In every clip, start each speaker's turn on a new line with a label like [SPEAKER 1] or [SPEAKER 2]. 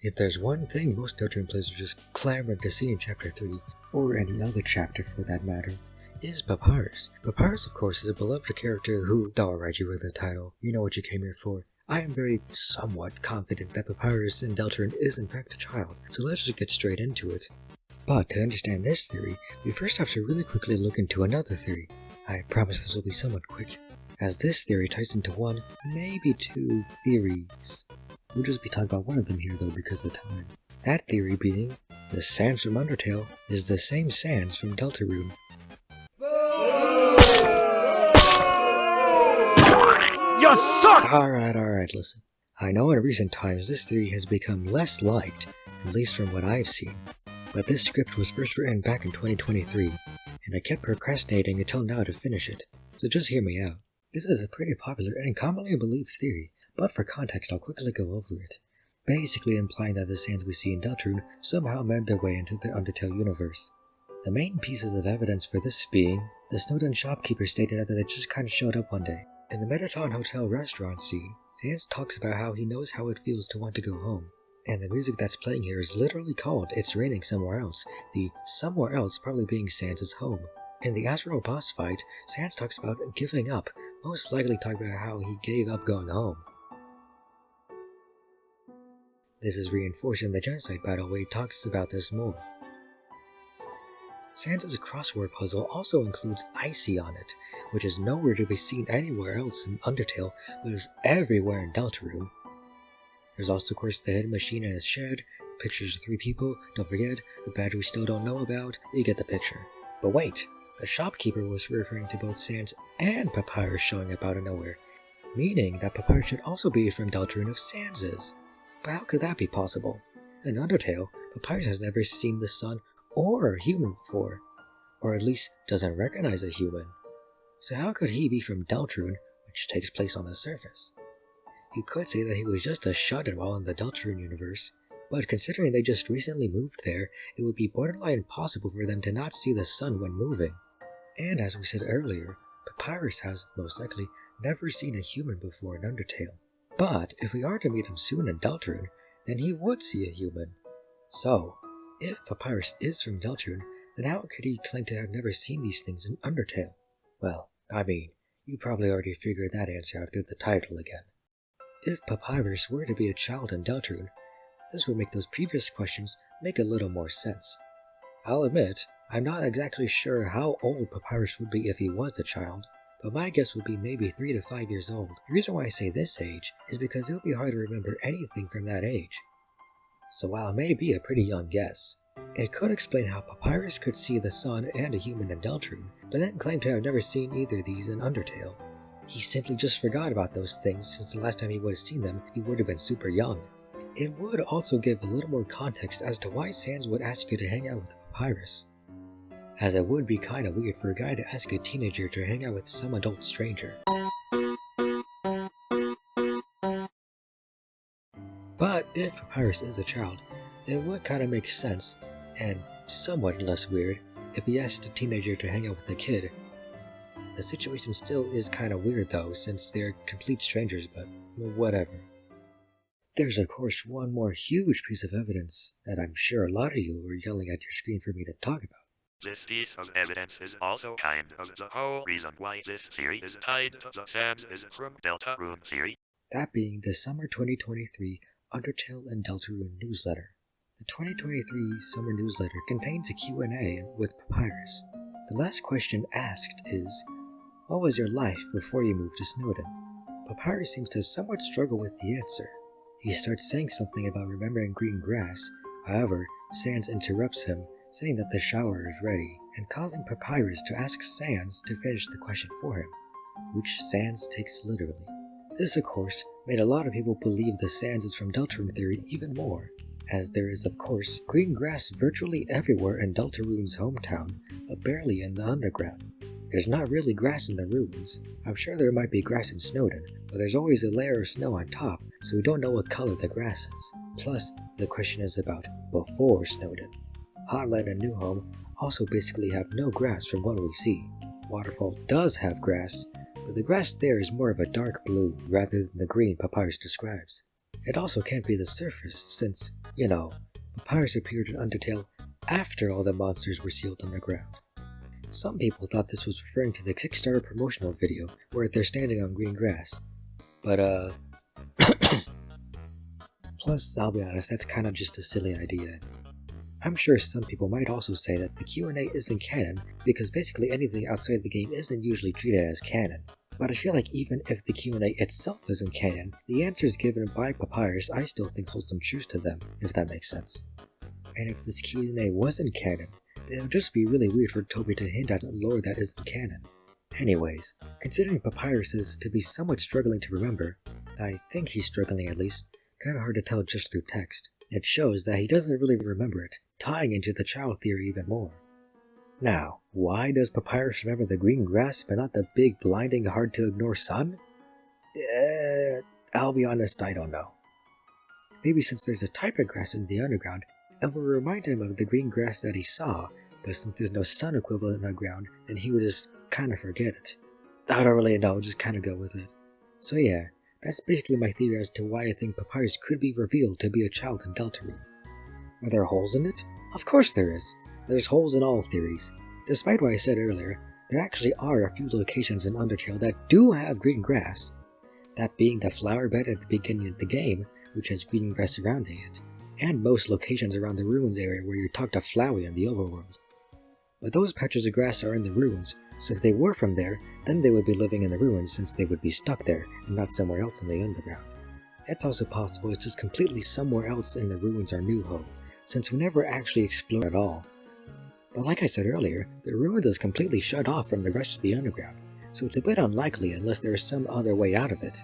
[SPEAKER 1] If there's one thing most Deltarune players are just clamoring to see in Chapter 3, or any other chapter for that matter, is Papyrus. Papyrus, of course, is a beloved character who, though I write you with the title, you know what you came here for. I am very somewhat confident that Papyrus in Deltarune is in fact a child, so let's just get straight into it. But to understand this theory, we first have to really quickly look into another theory. I promise this will be somewhat quick, as this theory ties into one, maybe two theories. We'll just be talking about one of them here though because of time. That theory being, the Sans from Undertale is the same Sans from Deltarune.
[SPEAKER 2] You suck!
[SPEAKER 1] Alright, listen. I know in recent times this theory has become less liked, at least from what I've seen. But this script was first written back in 2023, and I kept procrastinating until now to finish it, so just hear me out. This is a pretty popular and commonly believed theory, but for context I'll quickly go over it. Basically implying that the Sans we see in Deltarune somehow made their way into the Undertale universe. The main pieces of evidence for this being, the Snowdon shopkeeper stated that they just kinda showed up one day. In the Mettaton hotel restaurant scene, Sans talks about how he knows how it feels to want to go home. And the music that's playing here is literally called It's Raining Somewhere Else, the somewhere else probably being Sans' home. In the Asgore boss fight, Sans talks about giving up, most likely talking about how he gave up going home. This is reinforced in the genocide battle where he talks about this more. Sans' crossword puzzle also includes Icy on it, which is nowhere to be seen anywhere else in Undertale, but is everywhere in Deltarune. There's also of course the hidden machine in his shed, pictures of 3 people, don't forget, a badge we still don't know about, you get the picture. But wait, the shopkeeper was referring to both Sans and Papyrus showing up out of nowhere, meaning that Papyrus should also be from Deltarune of Sans'. But how could that be possible? In Undertale, Papyrus has never seen the sun or a human before, or at least doesn't recognize a human. So how could he be from Deltarune, which takes place on the surface? You could say that he was just a shut-in while in the Deltarune universe, but considering they just recently moved there, it would be borderline impossible for them to not see the sun when moving. And as we said earlier, Papyrus has, most likely, never seen a human before in Undertale. But if we are to meet him soon in Deltarune, then he would see a human. So, if Papyrus is from Deltarune, then how could he claim to have never seen these things in Undertale? Well, I mean, you probably already figured that answer out through the title again. If Papyrus were to be a child in Deltarune, this would make those previous questions make a little more sense. I'll admit, I'm not exactly sure how old Papyrus would be if he was a child, but my guess would be maybe 3 to 5 years old. The reason why I say this age is because it'll be hard to remember anything from that age. So while it may be a pretty young guess, it could explain how Papyrus could see the sun and a human in Deltarune, but then claim to have never seen either of these in Undertale. He simply just forgot about those things since the last time he would have seen them, he would have been super young. It would also give a little more context as to why Sans would ask you to hang out with Papyrus, as it would be kinda weird for a guy to ask a teenager to hang out with some adult stranger. But if Papyrus is a child, it would kinda make sense, and somewhat less weird, if he asked a teenager to hang out with a kid. The situation still is kinda weird though, since they're complete strangers, but whatever. There's of course one more huge piece of evidence that I'm sure a lot of you were yelling at your screen for me to talk about.
[SPEAKER 2] This piece of evidence is also kind of the whole reason why this theory is tied to the Sans is from Deltarune theory.
[SPEAKER 1] That being the Summer 2023 Undertale and Deltarune newsletter. The 2023 summer newsletter contains a Q&A with Papyrus. The last question asked is, what was your life before you moved to Snowdon? Papyrus seems to somewhat struggle with the answer. He starts saying something about remembering green grass, however, Sans interrupts him, saying that the shower is ready, and causing Papyrus to ask Sans to finish the question for him, which Sans takes literally. This, of course, made a lot of people believe the Sans is from Deltarune theory even more, as there is, of course, green grass virtually everywhere in Deltarune's hometown, but barely in the underground. There's not really grass in the ruins. I'm sure there might be grass in Snowdon, but there's always a layer of snow on top, so we don't know what color the grass is. Plus, the question is about before Snowdon. Hotland and New Home also basically have no grass from what we see. Waterfall does have grass, but the grass there is more of a dark blue rather than the green Papyrus describes. It also can't be the surface, since You know, Papyrus appeared in Undertale after all the monsters were sealed underground. Some people thought this was referring to the Kickstarter promotional video where they're standing on green grass. But plus, I'll be honest, that's kinda just a silly idea. I'm sure some people might also say that the Q&A isn't canon because basically anything outside the game isn't usually treated as canon. But I feel like even if the Q&A itself isn't canon, the answers given by Papyrus I still think hold some truth to them, if that makes sense. And if this Q&A wasn't canon, then it would just be really weird for Toby to hint at lore that isn't canon. Anyways, considering Papyrus is to be somewhat struggling to remember, I think he's struggling at least, kinda hard to tell just through text. It shows that he doesn't really remember it, tying into the child theory even more. Now, why does Papyrus remember the green grass but not the big, blinding, hard-to-ignore sun? I'll be honest, I don't know. Maybe since there's a type of grass in the underground, it will remind him of the green grass that he saw, but since there's no sun equivalent underground, then he would just kinda forget it. I don't really know, just kinda go with it. So yeah, that's basically my theory as to why I think Papyrus could be revealed to be a child in Deltarune. Are there holes in it? Of course there is. There's holes in all theories. Despite what I said earlier, there actually are a few locations in Undertale that do have green grass. That being the flower bed at the beginning of the game, which has green grass surrounding it, and most locations around the ruins area where you talk to Flowey in the overworld. But those patches of grass are in the ruins, so if they were from there, then they would be living in the ruins since they would be stuck there and not somewhere else in the underground. It's also possible it's just completely somewhere else in the ruins or New Home, since we never actually explored at all. But like I said earlier, the ruins is completely shut off from the rest of the underground, so it's a bit unlikely unless there is some other way out of it.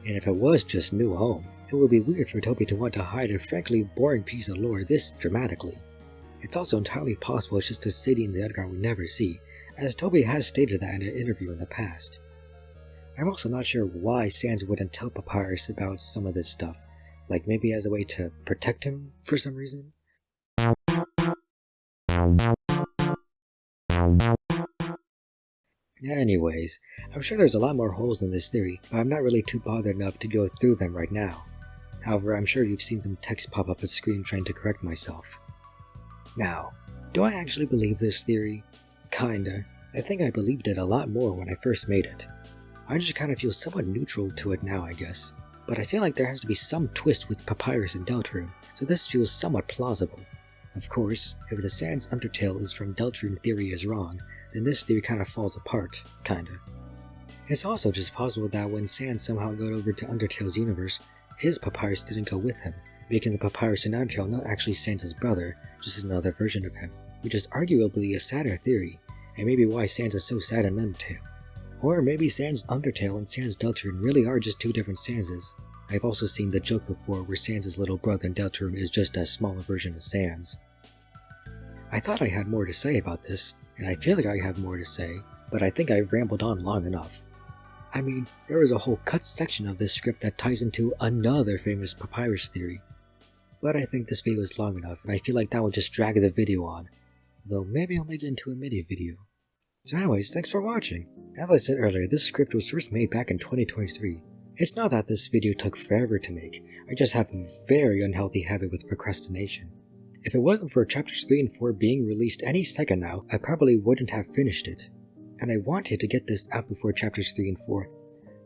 [SPEAKER 1] And if it was just New Home, it would be weird for Toby to want to hide a frankly boring piece of lore this dramatically. It's also entirely possible it's just a city in the underground we never see, as Toby has stated that in an interview in the past. I'm also not sure why Sans wouldn't tell Papyrus about some of this stuff, like maybe as a way to protect him for some reason? Anyways, I'm sure there's a lot more holes in this theory, but I'm not really too bothered enough to go through them right now. However, I'm sure you've seen some text pop up at screen trying to correct myself. Now, do I actually believe this theory? Kinda. I think I believed it a lot more when I first made it. I just kinda feel somewhat neutral to it now, I guess. But I feel like there has to be some twist with Papyrus and Deltarune, so this feels somewhat plausible. Of course, if the Sans Undertale is from Deltarune theory is wrong, then this theory kinda falls apart, kinda. It's also just possible that when Sans somehow got over to Undertale's universe, his Papyrus didn't go with him, making the Papyrus in Undertale not actually Sans' brother, just another version of him, which is arguably a sadder theory, and maybe why Sans is so sad in Undertale. Or maybe Sans Undertale and Sans Deltarune really are just two different Sanses. I've also seen the joke before where Sans' little brother in Deltarune is just a smaller version of Sans. I thought I had more to say about this, and I feel like I have more to say, but I think I've rambled on long enough. I mean, there is a whole cut section of this script that ties into another famous Papyrus theory. But I think this video is long enough, and I feel like that would just drag the video on. Though maybe I'll make it into a mini video. So anyways, thanks for watching. As I said earlier, this script was first made back in 2023. It's not that this video took forever to make, I just have a very unhealthy habit with procrastination. If it wasn't for chapters 3 and 4 being released any second now, I probably wouldn't have finished it. And I wanted to get this out before chapters 3 and 4,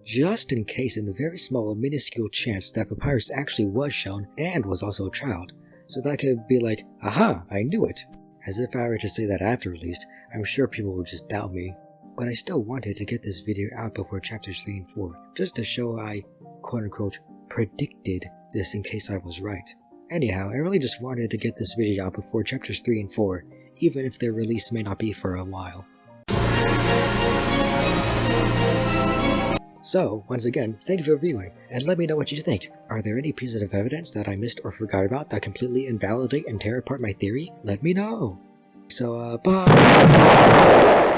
[SPEAKER 1] just in case in the very small minuscule chance that Papyrus actually was shown and was also a child, so that I could be like, aha, I knew it. As if I were to say that after release, I'm sure people would just doubt me. But I still wanted to get this video out before chapters 3 and 4, just to show I, quote-unquote, predicted this in case I was right. Anyhow, I really just wanted to get this video out before chapters 3 and 4, even if their release may not be for a while. So, once again, thank you for viewing, and let me know what you think. Are there any pieces of evidence that I missed or forgot about that completely invalidate and tear apart my theory? Let me know! So, bye!